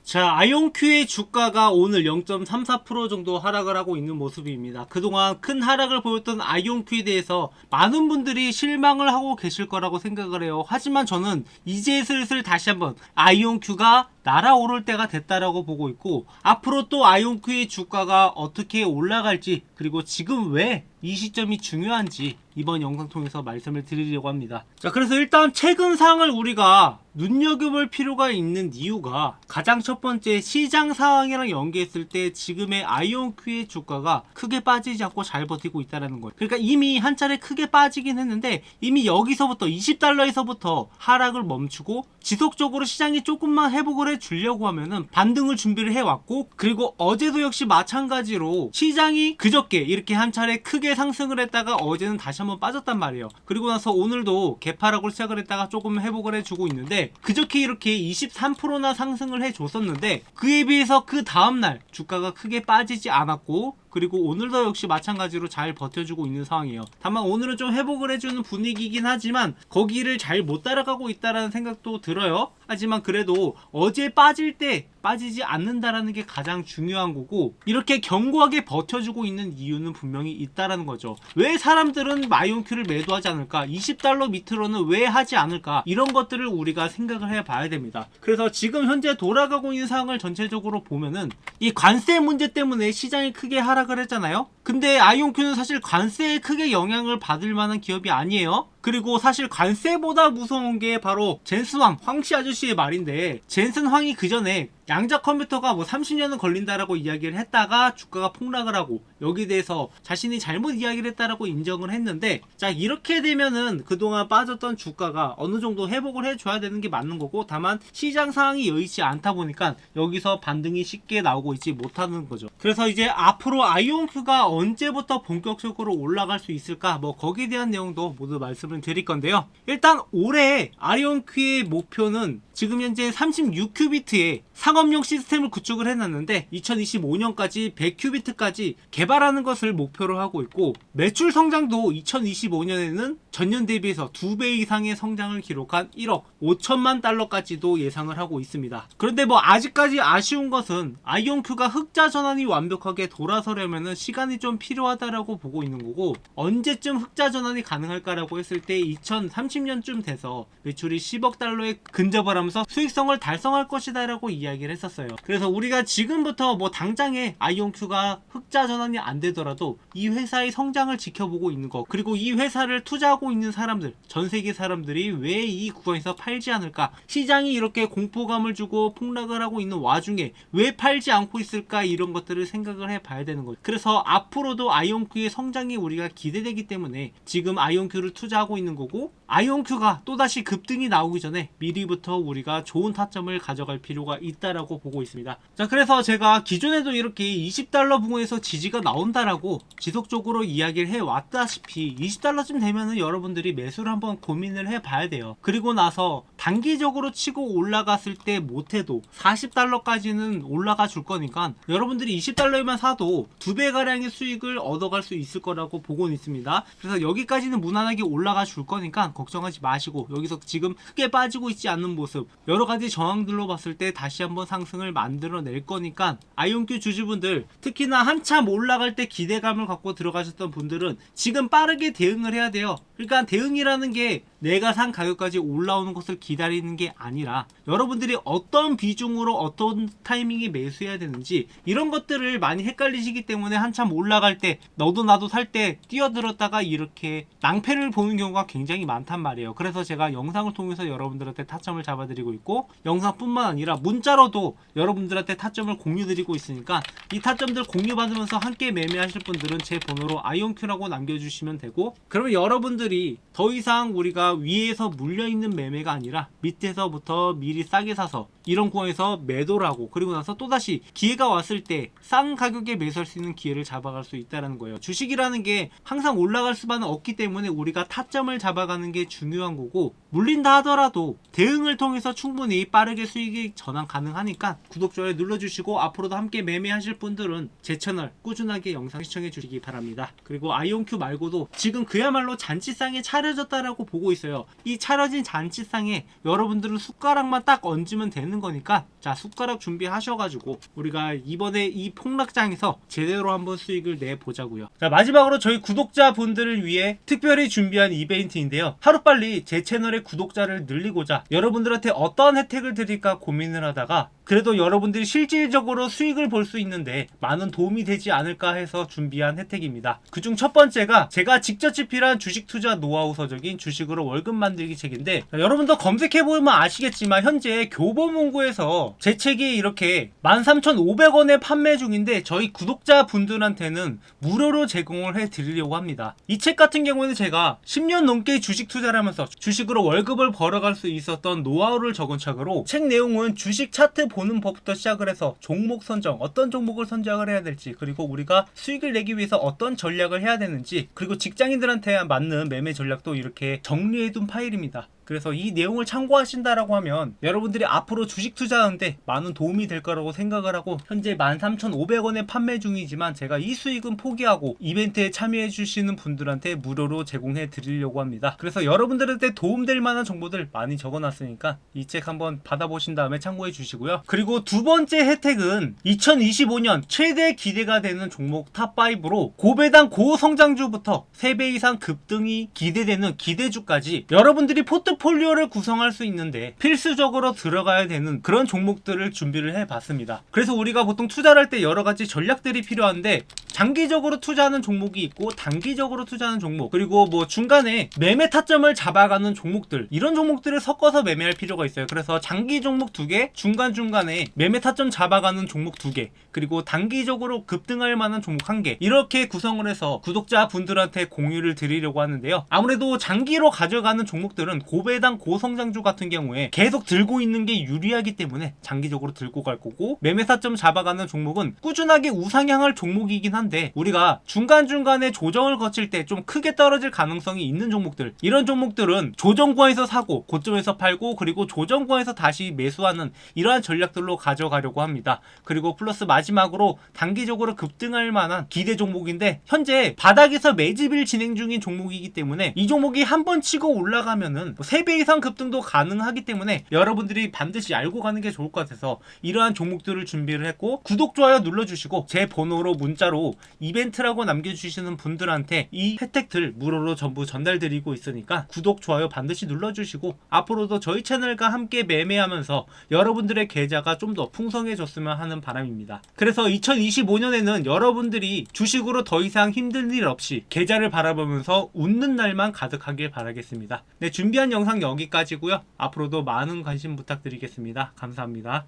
자, 아이온큐의 주가가 오늘 0.34% 정도 하락을 하고 있는 모습입니다. 그동안 큰 하락을 보였던 아이온큐에 대해서 많은 분들이 실망을 하고 계실 거라고 생각을 해요. 하지만 저는 이제 슬슬 다시 한번 아이온큐가 날아오를 때가 됐다라고 보고 있고, 앞으로 또 아이온큐의 주가가 어떻게 올라갈지, 그리고 지금 왜 이 시점이 중요한지 이번 영상 통해서 말씀을 드리려고 합니다. 자, 그래서 일단 최근 상황을 우리가 눈여겨볼 필요가 있는 이유가, 가장 첫 번째, 시장 상황이랑 연계했을 때 지금의 아이온큐의 주가가 크게 빠지지 않고 잘 버티고 있다는 거예요. 그러니까 이미 한 차례 크게 빠지긴 했는데, 이미 여기서부터 $20에서부터 하락을 멈추고 지속적으로 시장이 조금만 회복을 해주려고 하면은 반등을 준비를 해왔고, 그리고 어제도 역시 마찬가지로 시장이 그저께 이렇게 한 차례 크게 상승을 했다가 어제는 다시 한번 빠졌단 말이에요. 그리고 나서 오늘도 개파락으로 시작을 했다가 조금 회복을 해주고 있는데, 그저께 이렇게 23%나 상승을 해줬었는데 그에 비해서 그 다음날 주가가 크게 빠지지 않았고, 그리고 오늘도 역시 마찬가지로 잘 버텨주고 있는 상황이에요. 다만 오늘은 좀 회복을 해주는 분위기이긴 하지만 거기를 잘 못 따라가고 있다라는 생각도 들어요. 하지만 그래도 어제 빠질 때 빠지지 않는다라는 게 가장 중요한 거고, 이렇게 견고하게 버텨주고 있는 이유는 분명히 있다라는 거죠. 왜 사람들은 아이온큐를 매도하지 않을까? $20 밑으로는 왜 하지 않을까? 이런 것들을 우리가 생각을 해봐야 됩니다. 그래서 지금 현재 돌아가고 있는 상황을 전체적으로 보면은 이 관세 문제 때문에 시장이 크게 하락을 했잖아요. 근데 아이온큐는 사실 관세에 크게 영향을 받을 만한 기업이 아니에요. 그리고 사실 관세보다 무서운 게 바로 젠슨황, 황씨 아저씨의 말인데, 젠슨황이 그 전에 양자 컴퓨터가 뭐 30년은 걸린다라고 이야기를 했다가 주가가 폭락을 하고, 여기에 대해서 자신이 잘못 이야기를 했다라고 인정을 했는데, 자, 이렇게 되면은 그동안 빠졌던 주가가 어느 정도 회복을 해줘야 되는 게 맞는 거고, 다만 시장 상황이 여의치 않다 보니까 여기서 반등이 쉽게 나오고 있지 못하는 거죠. 그래서 이제 앞으로 아이온큐가 언제부터 본격적으로 올라갈 수 있을까, 뭐 거기에 대한 내용도 모두 말씀을 드릴 건데요. 일단 올해 아이온큐의 목표는 지금 현재 36큐비트의 상업용 시스템을 구축을 해놨는데 2025년까지 100큐비트까지 개발하는 것을 목표로 하고 있고, 매출 성장도 2025년에는 전년 대비해서 2배 이상의 성장을 기록한 1억 5천만 달러까지도 예상을 하고 있습니다. 그런데 뭐 아직까지 아쉬운 것은 아이온큐가 흑자 전환이 완벽하게 돌아서려면 시간이 좀 필요하다라고 보고 있는 거고, 언제쯤 흑자 전환이 가능할까라고 했을 때 2030년쯤 돼서 매출이 10억 달러에 근접을 하면서 수익성을 달성할 것이다 라고 이야기를 했었어요. 그래서 우리가 지금부터 뭐 당장에 아이온큐가 흑자 전환이 안 되더라도 이 회사의 성장을 지켜보고 있는 거, 그리고 이 회사를 투자하고 있는 사람들, 전 세계 사람들이 왜 이 구간에서 팔지 않을까, 시장이 이렇게 공포감을 주고 폭락을 하고 있는 와중에 왜 팔지 않고 있을까, 이런 것들을 생각을 해봐야 되는 거죠. 그래서 앞으로도 아이온큐의 성장이 우리가 기대되기 때문에 지금 아이온큐를 투자하고 있는 거고, 아이온큐가 또다시 급등이 나오기 전에 미리부터 우리가 좋은 타점을 가져갈 필요가 있다라고 보고 있습니다. 자, 그래서 제가 기존에도 이렇게 $20 부근에서 지지가 나온다라고 지속적으로 이야기를 해왔다시피 $20쯤 되면은 여러분들이 매수를 한번 고민을 해봐야 돼요. 그리고 나서 단기적으로 치고 올라갔을 때 못해도 $40까지는 올라가 줄 거니까 여러분들이 $20에만 사도 2배 가량의 수익을 얻어갈 수 있을 거라고 보고는 있습니다. 그래서 여기까지는 무난하게 올라가 줄 거니까 걱정하지 마시고, 여기서 지금 크게 빠지고 있지 않는 모습, 여러가지 저항들로 봤을 때 다시 한번 상승을 만들어낼 거니까 아이온큐 주주분들, 특히나 한참 올라갈 때 기대감을 갖고 들어가셨던 분들은 지금 빠르게 대응을 해야 돼요. 그러니까 대응이라는 게 내가 산 가격까지 올라오는 것을 기다리는 게 아니라 여러분들이 어떤 비중으로 어떤 타이밍에 매수해야 되는지, 이런 것들을 많이 헷갈리시기 때문에 한참 올라갈 때 너도 나도 살 때 뛰어들었다가 이렇게 낭패를 보는 경우가 굉장히 많단 말이에요. 그래서 제가 영상을 통해서 여러분들한테 타점을 잡아드리고 있고, 영상뿐만 아니라 문자로도 여러분들한테 타점을 공유드리고 있으니까 이 타점들 공유받으면서 함께 매매하실 분들은 제 번호로 아이온큐라고 남겨주시면 되고, 그러면 여러분들이 더 이상 우리가 위에서 물려있는 매매가 아니라 밑에서부터 미리 싸게 사서 이런 구간에서 매도를 하고, 그리고 나서 또다시 기회가 왔을 때 싼 가격에 매수할 수 있는 기회를 잡아갈 수 있다는 거예요. 주식이라는 게 항상 올라갈 수만은 없기 때문에 우리가 타점을 잡아가는 게 중요한 거고, 물린다 하더라도 대응을 통해서 충분히 빠르게 수익이 전환 가능하니까 구독, 좋아요 눌러주시고, 앞으로도 함께 매매하실 분들은 제 채널 꾸준하게 영상 시청해 주시기 바랍니다. 그리고 아이온큐 말고도 지금 그야말로 잔치상에 차려졌다라고 보고 있어요. 이 차려진 잔치상에 여러분들은 숟가락만 딱 얹으면 되는 거니까 자, 숟가락 준비하셔가지고 우리가 이번에 이 폭락장에서 제대로 한번 수익을 내보자고요. 자, 마지막으로 저희 구독자분들을 위해 특별히 준비한 이벤트인데요. 하루빨리 제 채널의 구독자를 늘리고자 여러분들한테 어떤 혜택을 드릴까 고민을 하다가 그래도 여러분들이 실질적으로 수익을 볼 수 있는데 많은 도움이 되지 않을까 해서 준비한 혜택입니다. 그중 첫 번째가 제가 직접 집필한 주식 투자 노하우 서적인 주식으로 월급 만들기 책인데, 여러분도 검색해보면 아시겠지만 현재 교보문고에서 제 책이 이렇게 13,500원에 판매 중인데 저희 구독자분들한테는 무료로 제공을 해드리려고 합니다. 이 책 같은 경우에는 제가 10년 넘게 주식 투자를 하면서 주식으로 월급을 벌어갈 수 있었던 노하우를 적은 책으로, 책 내용은 주식 차트 보는 법부터 시작을 해서 종목 선정, 어떤 종목을 선정을 해야 될지, 그리고 우리가 수익을 내기 위해서 어떤 전략을 해야 되는지, 그리고 직장인들한테 맞는 매매 전략도 이렇게 정리해둔 파일입니다. 그래서 이 내용을 참고하신다라고 하면 여러분들이 앞으로 주식 투자하는데 많은 도움이 될 거라고 생각을 하고, 현재 13,500원에 판매 중이지만 제가 이 수익은 포기하고 이벤트에 참여해 주시는 분들한테 무료로 제공해 드리려고 합니다. 그래서 여러분들한테 도움될 만한 정보들 많이 적어놨으니까 이 책 한번 받아보신 다음에 참고해 주시고요. 그리고 두 번째 혜택은 2025년 최대 기대가 되는 종목 탑5로 고배당 고성장주부터 3배 이상 급등이 기대되는 기대주까지 여러분들이 포트폴리오를 구성할 수 있는데 필수적으로 들어가야 되는 그런 종목들을 준비를 해봤습니다. 그래서 우리가 보통 투자를 할 때 여러 가지 전략들이 필요한데, 장기적으로 투자하는 종목이 있고 단기적으로 투자하는 종목, 그리고 뭐 중간에 매매 타점을 잡아가는 종목들, 이런 종목들을 섞어서 매매할 필요가 있어요. 그래서 장기 종목 2개, 중간중간에 매매 타점 잡아가는 종목 2개, 그리고 단기적으로 급등할 만한 종목 1개, 이렇게 구성을 해서 구독자분들한테 공유를 드리려고 하는데요. 아무래도 장기로 가져가는 종목들은 고배당 고성장주 같은 경우에 계속 들고 있는 게 유리하기 때문에 장기적으로 들고 갈 거고, 매매 타점 잡아가는 종목은 꾸준하게 우상향할 종목이긴 한데 우리가 중간중간에 조정을 거칠 때 좀 크게 떨어질 가능성이 있는 종목들, 이런 종목들은 조정구에서 사고 고점에서 팔고 그리고 조정구에서 다시 매수하는 이러한 전략들로 가져가려고 합니다. 그리고 플러스 마지막으로 단기적으로 급등할 만한 기대 종목인데, 현재 바닥에서 매집일 진행 중인 종목이기 때문에 이 종목이 한번 치고 올라가면은 3배 이상 급등도 가능하기 때문에 여러분들이 반드시 알고 가는 게 좋을 것 같아서 이러한 종목들을 준비를 했고, 구독, 좋아요 눌러주시고 제 번호로 문자로 이벤트라고 남겨주시는 분들한테 이 혜택들 무료로 전부 전달드리고 있으니까 구독, 좋아요 반드시 눌러주시고 앞으로도 저희 채널과 함께 매매하면서 여러분들의 계좌가 좀 더 풍성해졌으면 하는 바람입니다. 그래서 2025년에는 여러분들이 주식으로 더 이상 힘든 일 없이 계좌를 바라보면서 웃는 날만 가득하길 바라겠습니다. 네, 준비한 영상 여기까지고요. 앞으로도 많은 관심 부탁드리겠습니다. 감사합니다.